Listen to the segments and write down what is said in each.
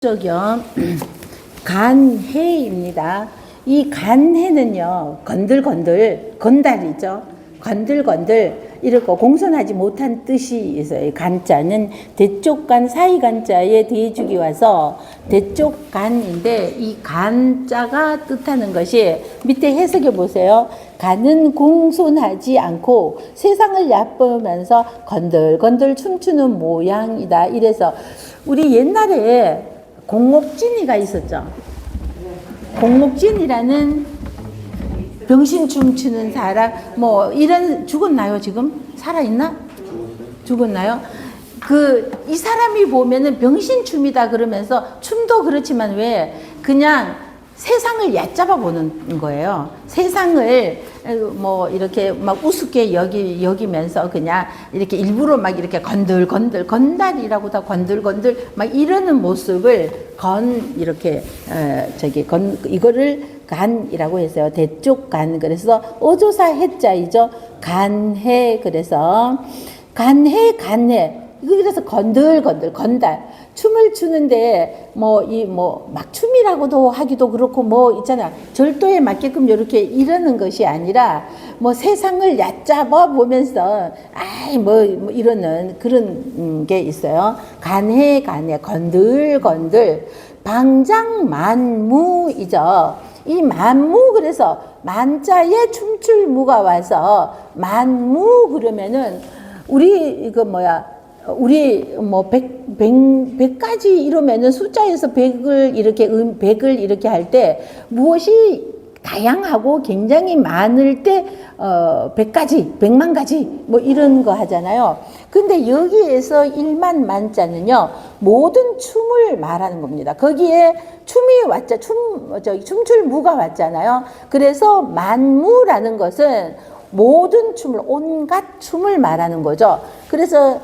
적용 간해입니다. 이 간해는요, 건들건들, 건달이죠. 건들건들, 이렇게 공손하지 못한 뜻이 있어요. 간자는 대쪽간, 사이간자에 대죽이 와서 대쪽간인데, 이 간자가 뜻하는 것이 밑에 해석해 보세요. 간은 공손하지 않고 세상을 얕보면서 건들건들 춤추는 모양이다. 이래서 우리 옛날에 공목진이가 있었죠. 공목진이라는 병신 춤추는 사람, 뭐 이런, 죽었나요 지금? 살아있나? 죽었나요? 이 사람이 보면은 병신 춤이다 그러면서 춤도 그렇지만 왜 그냥 세상을 얕잡아 보는 거예요. 세상을 뭐 이렇게 막 우습게 여기면서 그냥 이렇게 일부러 막 이렇게 건들건들, 건달이라고 다 건들건들 막 이러는 모습을 이렇게 이거를 간이라고 했어요. 대쪽간. 그래서 어조사 해자이죠. 간해. 그래서 간해. 이거 그래서 건들건들, 건달. 춤을 추는데, 막 춤이라고도 하기도 그렇고, 뭐 있잖아. 절도에 맞게끔 이렇게 이러는 것이 아니라, 뭐 세상을 얕잡아 보면서, 이러는 그런 게 있어요. 간해, 건들건들. 방장만무이죠. 이 만무, 그래서 만자에 춤출 무가 와서, 만무 그러면은, 우리 뭐 100가지 이러면은 숫자에서 100을 이렇게 할 때 무엇이 다양하고 굉장히 많을 때 100가지, 100만 가지 뭐 이런 거 하잖아요. 근데 여기에서 1만 만자는요, 모든 춤을 말하는 겁니다. 거기에 춤이 왔자, 춤출 무가 왔잖아요. 그래서 만무라는 것은 모든 춤을, 온갖 춤을 말하는 거죠. 그래서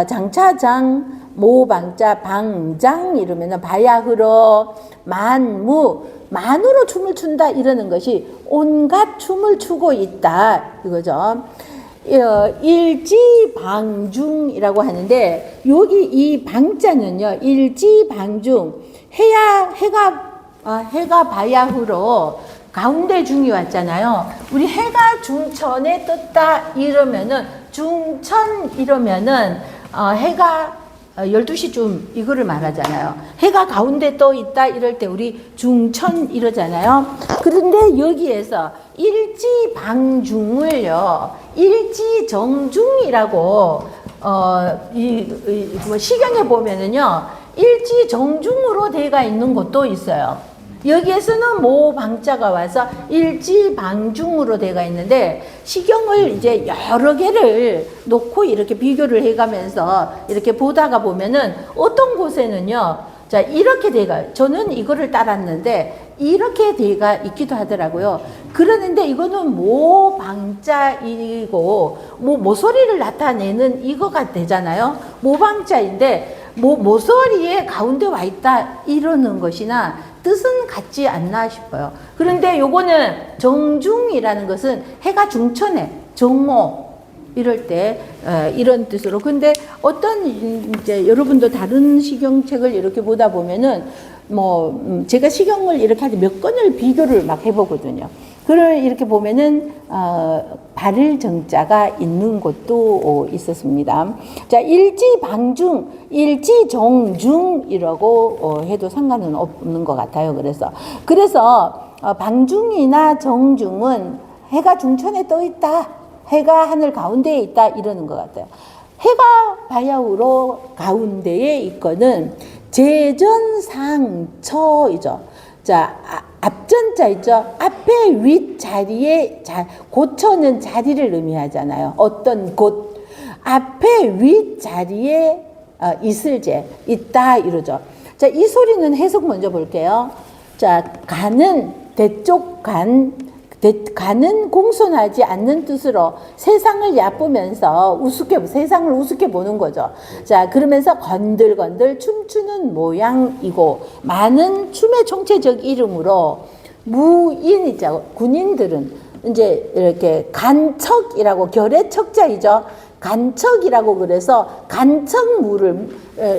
장차장, 모방자, 방장 이러면은 바야흐로 만으로 춤을 춘다 이러는 것이 온갖 춤을 추고 있다 이거죠. 일지방중이라고 하는데, 여기 이 방자는요, 일지방중, 해가 바야흐로 가운데 중이 왔잖아요. 우리 해가 중천에 떴다 이러면은, 중천 이러면은 해가 12시쯤 이거를 말하잖아요. 해가 가운데 떠 있다 이럴 때 우리 중천 이러잖아요. 그런데 여기에서 일지방중을요, 일지정중이라고 시경에 보면은요, 일지정중으로 되어 있는 곳도 있어요. 여기에서는 모방자가 와서 일지방중으로 되어 있는데, 시경을 이제 여러 개를 놓고 이렇게 비교를 해가면서 이렇게 보다가 보면은 어떤 곳에는요, 자, 이렇게 돼가, 저는 이거를 따랐는데 이렇게 돼가 있기도 하더라고요. 그러는데 이거는 모방자이고, 모서리를 나타내는 이거가 되잖아요. 모방자인데, 모서리에 가운데 와 있다 이러는 것이나 뜻은 같지 않나 싶어요. 그런데 요거는 정중이라는 것은 해가 중천에, 정오 이럴 때 이런 뜻으로. 근데 어떤 이제 여러분도 다른 시경책을 이렇게 보다 보면은 제가 시경을 이렇게 할 때 몇 건을 비교를 막 해보거든요. 그걸 이렇게 보면은 발을 정자가 있는 곳도 있었습니다. 자, 일지방중, 일지정중이라고 해도 상관은 없는 것 같아요. 그래서 방중이나 정중은 해가 중천에 떠 있다, 해가 하늘 가운데에 있다 이러는 것 같아요. 해가 바야흐로 가운데에 있거는 재전상처이죠. 자, 앞전자 있죠. 앞에 윗자리에, 고처는 자리를 의미하잖아요. 어떤 곳. 앞에 윗자리에 있다 이러죠. 자, 이 소리는 해석 먼저 볼게요. 자, 간은 간은 공손하지 않는 뜻으로 세상을 얕보면서 세상을 우습게 보는 거죠. 자, 그러면서 건들건들 춤추는 모양이고, 많은 춤의 총체적 이름으로 무인이죠. 군인들은 이제 이렇게 간척이라고, 결의 척자이죠. 간척이라고 그래서 간척무를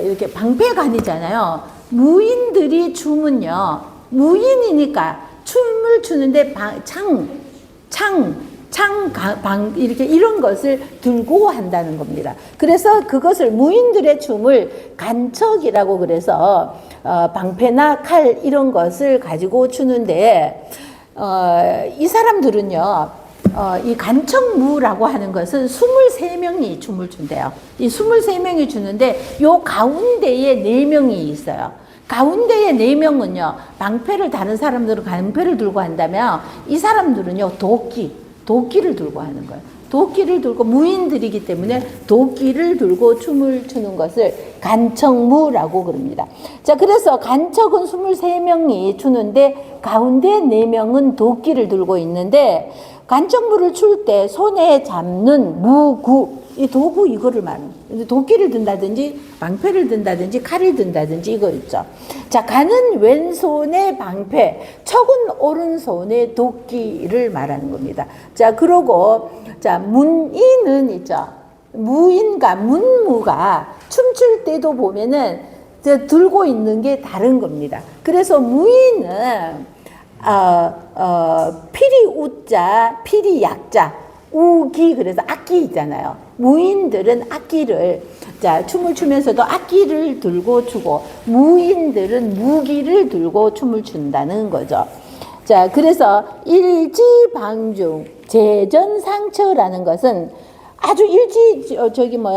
이렇게 방패간이잖아요. 무인들이 춤은요, 무인이니까 춤을 추는데 이렇게 이런 것을 들고 한다는 겁니다. 그래서 그것을 무인들의 춤을 간척이라고 그래서 방패나 칼 이런 것을 가지고 추는데 이 사람들은요, 이 간척무라고 하는 것은 23명이 춤을 춘대요. 이 23명이 추는데 요 가운데에 4명이 있어요. 가운데에 4명은요, 방패를 다른 사람들은 방패를 들고 한다면 이 사람들은요, 도끼를 들고 하는 거예요. 도끼를 들고, 무인들이기 때문에 도끼를 들고 춤을 추는 것을 간척무라고 그럽니다. 자, 그래서 간척은 23명이 추는데 가운데 4명은 도끼를 들고 있는데, 간척무를 출 때 손에 잡는 무구, 이 도구 이거를 말합니다. 도끼를 든다든지 방패를 든다든지 칼을 든다든지 이거 있죠. 자, 간은 왼손에 방패, 척은 오른손에 도끼를 말하는 겁니다. 자, 그러고 자, 문인은 있죠. 무인과 문무가 춤출 때도 보면은 들고 있는 게 다른 겁니다. 그래서 무인은 필이 우자, 필이 약자, 우기, 그래서 악기 있잖아요. 무인들은 악기를, 자, 춤을 추면서도 악기를 들고 추고, 무인들은 무기를 들고 춤을 춘다는 거죠. 자, 그래서 일지방중, 재전상처라는 것은 아주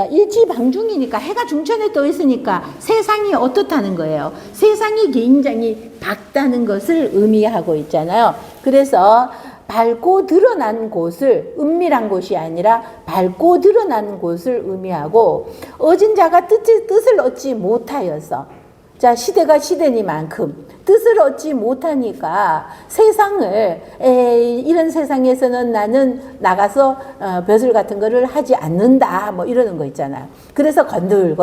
일지방중이니까 해가 중천에 떠 있으니까 세상이 어떻다는 거예요. 세상이 굉장히 밝다는 것을 의미하고 있잖아요. 그래서 밝고 드러난 곳을, 은밀한 곳이 아니라 밝고 드러난 곳을 의미하고, 얻은 자가 뜻을 얻지 못하여서, 자, 시대가 시대니만큼 뜻을 얻지 못하니까 세상을, 이런 세상에서는 나는 나가서 벼슬 같은 거를 하지 않는다, 뭐 이러는 거 있잖아요. 그래서 이렇게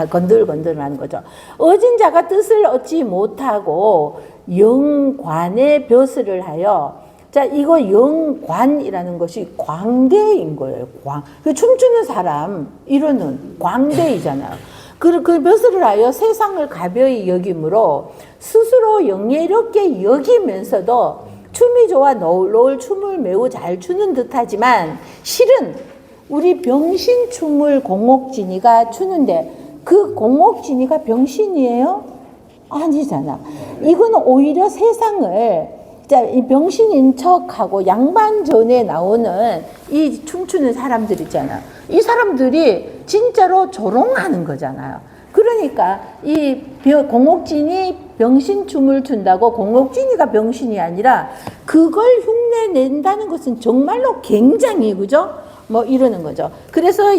건들건들 하는 거죠. 얻은 자가 뜻을 얻지 못하고 영관의 벼슬을 하여, 자, 이거 영관이라는 것이 광대인 거예요. 그 춤추는 사람, 이러는 광대이잖아요. 그 벼슬을 하여 세상을 가벼이 여김으로 스스로 영예롭게 여기면서도 춤이 좋아 노을 춤을 매우 잘 추는 듯하지만 실은 우리 병신춤을 공옥진이가 추는데 그 공옥진이가 병신이에요? 아니잖아. 이건 오히려 세상을, 자, 이 병신인 척하고 양반전에 나오는 이 춤추는 사람들 있잖아요. 이 사람들이 진짜로 조롱하는 거잖아요. 그러니까 이 공옥진이 병신춤을 춘다고 공옥진이가 병신이 아니라 그걸 흉내낸다는 것은 정말로 굉장히, 그죠? 뭐 이러는 거죠. 그래서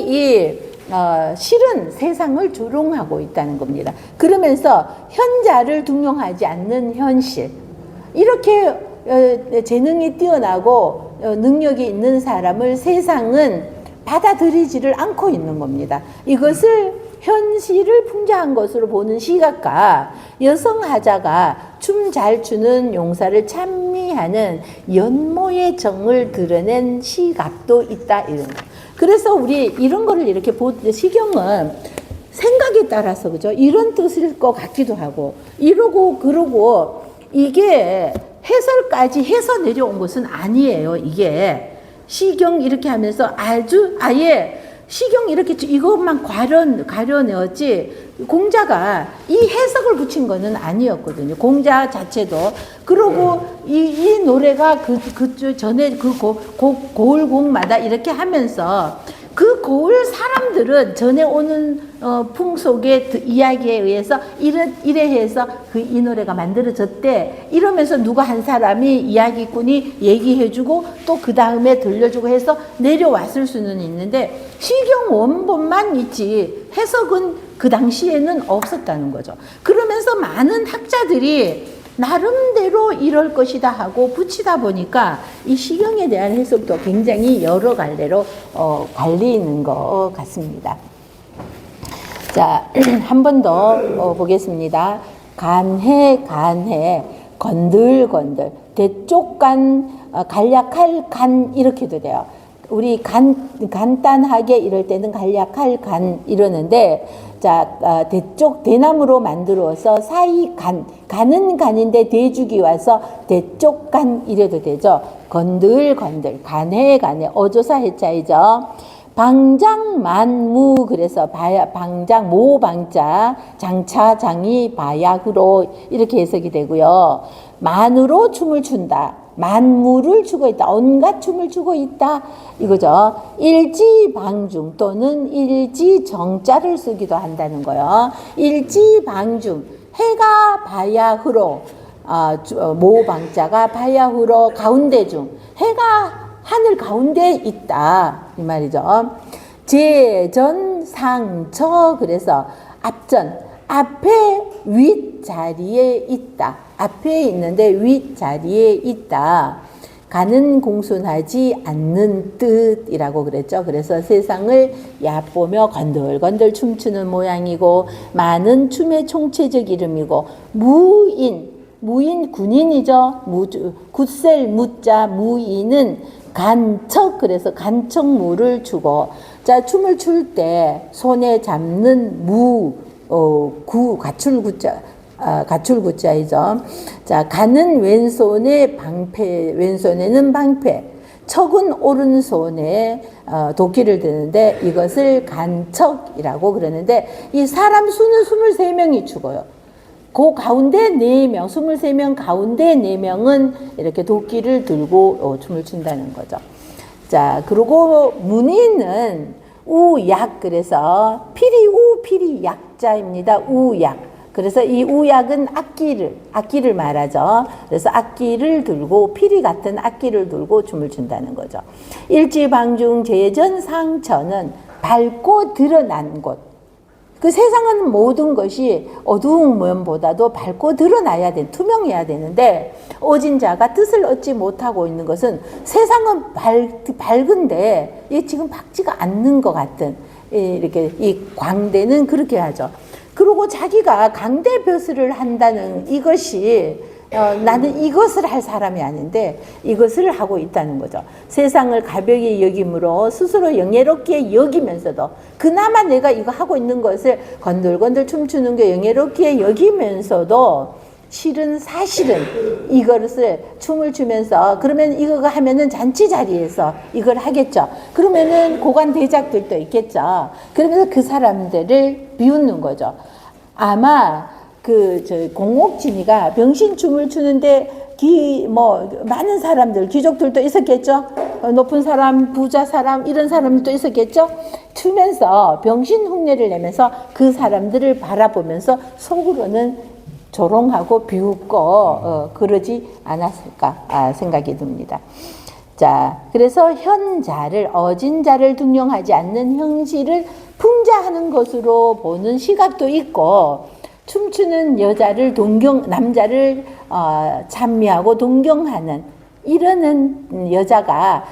실은 세상을 조롱하고 있다는 겁니다. 그러면서 현자를 등용하지 않는 현실, 이렇게 재능이 뛰어나고 능력이 있는 사람을 세상은 받아들이지를 않고 있는 겁니다. 이것을 현실을 풍자한 것으로 보는 시각과 여성하자가 춤 잘 추는 용사를 찬미하는 연모의 정을 드러낸 시각도 있다, 이런 거. 그래서 우리 이런 거를 이렇게 시경은 생각에 따라서, 그죠? 이런 뜻일 것 같기도 하고, 이러고 그러고, 이게 해설까지 해서 내려온 것은 아니에요. 이게 시경 이렇게 하면서 아예 시경 이렇게 이것만 가려내었지, 공자가 이 해석을 붙인 거는 아니었거든요. 공자 자체도. 그러고 이 노래가 그 전에 그 고을곡마다 이렇게 하면서 그 고을 사람들은 전에 오는 풍속의 이야기에 의해서 이래 해서 이 노래가 만들어졌대, 이러면서 누가 한 사람이 이야기꾼이 얘기해주고 또 그 다음에 들려주고 해서 내려왔을 수는 있는데 시경 원본만 있지 해석은 그 당시에는 없었다는 거죠. 그러면서 많은 학자들이 나름대로 이럴 것이다 하고 붙이다 보니까 이 시경에 대한 해석도 굉장히 여러 갈래로 갈리는 것 같습니다. 자, 한 번 더 보겠습니다. 간해, 건들건들, 대쪽간, 간략할 간, 이렇게도 돼요. 우리 간단하게 이럴 때는 간략할 간 이러는데, 자, 대쪽 대나무로 만들어서 사이 간은 간인데 대죽이 와서 대쪽 간 이래도 되죠. 건들건들, 간해 어조사 해자이죠. 방장만무, 그래서 방장 모방자 장차 장이 바야흐로 이렇게 해석이 되고요. 만으로 춤을 춘다. 만무를 추고 있다. 온갖 춤을 추고 있다. 이거죠. 일지방중 또는 일지정자를 쓰기도 한다는 거예요. 일지방중, 해가 바야흐로, 모방자가 바야흐로 가운데 중, 해가 하늘 가운데 있다. 이 말이죠. 제전상처, 그래서 앞전, 앞에 윗자리에 있다. 앞에 있는데 윗자리에 있다. 가는 공손하지 않는 뜻이라고 그랬죠. 그래서 세상을 얕보며 건들건들 춤추는 모양이고, 많은 춤의 총체적 이름이고, 무인 군인이죠. 굳셀 무자 무인은 간척, 그래서 간척무를 추고, 자, 춤을 출 때 손에 잡는 가출구자이죠. 자, 가는 왼손에 방패, 왼손에는 방패, 척은 오른손에 도끼를 드는데 이것을 간척이라고 그러는데, 이 사람 수는 23명이 죽어요. 그 가운데 4명, 23명 가운데 4명은 이렇게 도끼를 들고 춤을 춘다는 거죠. 자, 그리고 문의는 우약, 그래서 피리 약자입니다. 우약. 그래서 이 우약은 악기를 말하죠. 그래서 악기를 들고, 피리 같은 악기를 들고 춤을 춘다는 거죠. 일지방중 제전상처는 밝고 드러난 곳. 그 세상은 모든 것이 어두운 면보다도 밝고 드러나야 돼, 투명해야 되는데, 오진 자가 뜻을 얻지 못하고 있는 것은 세상은 밝은데 이게 지금 밝지가 않는 것 같은, 이렇게 이 광대는 그렇게 하죠. 그리고 자기가 강대벼슬을 한다는 이것이, 나는 이것을 할 사람이 아닌데 이것을 하고 있다는 거죠. 세상을 가볍게 여김으로 스스로 영예롭게 여기면서도, 그나마 내가 이거 하고 있는 것을 건들건들 춤추는 게 영예롭게 여기면서도, 사실은 이것을 춤을 추면서, 그러면 이거 하면은 잔치 자리에서 이걸 하겠죠. 그러면은 고관 대작들도 있겠죠. 그러면서 그 사람들을 비웃는 거죠. 아마 공옥진이가 병신춤을 추는데 많은 사람들, 귀족들도 있었겠죠. 높은 사람, 부자 사람, 이런 사람도 있었겠죠. 추면서 병신 흉내를 내면서 그 사람들을 바라보면서 속으로는 조롱하고 비웃고 그러지 않았을까 생각이 듭니다. 자, 그래서 현자를, 어진 자를 등용하지 않는 형실을 풍자하는 것으로 보는 시각도 있고, 춤추는 남자를 찬미하고 동경하는, 이러는 여자가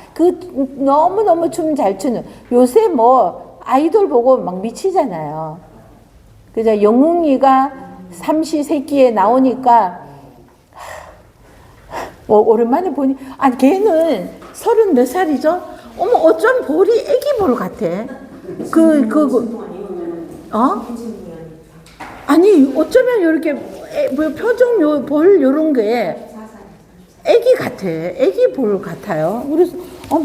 너무너무 춤 잘 추는, 요새 아이돌 보고 막 미치잖아요. 그죠? 영웅이가 삼시세끼에 나오니까, 오랜만에 보니, 걔는 30 몇 살이죠? 어머, 어쩜 볼이 애기 볼 같아. 아니, 어쩌면 이렇게, 표정, 볼, 요런 게 애기 같아. 애기 볼 같아요. 그래서,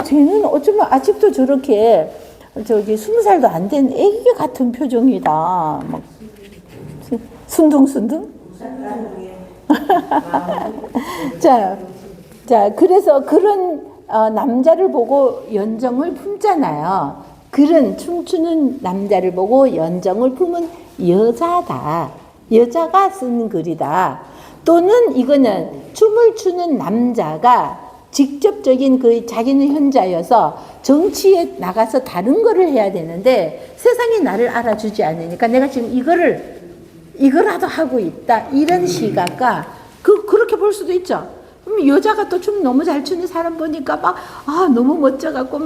쟤는 어쩌면 아직도 저렇게, 20살도 안 된 애기 같은 표정이다. 막, 순둥순둥? 자, 그래서 그런 남자를 보고 연정을 품잖아요. 그런 춤추는 남자를 보고 연정을 품은 여자다. 여자가 쓴 글이다. 또는 이거는 춤을 추는 남자가 직접적인 자기는 현자여서 정치에 나가서 다른 거를 해야 되는데 세상이 나를 알아주지 않으니까 내가 지금 이거라도 하고 있다. 이런 시각과 그렇게 볼 수도 있죠. 여자가 또 춤 너무 잘 추는 사람 보니까 너무 멋져갖고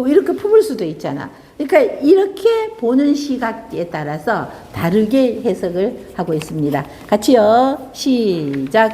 이렇게 품을 수도 있잖아. 그러니까 이렇게 보는 시각에 따라서 다르게 해석을 하고 있습니다. 같이요. 시작.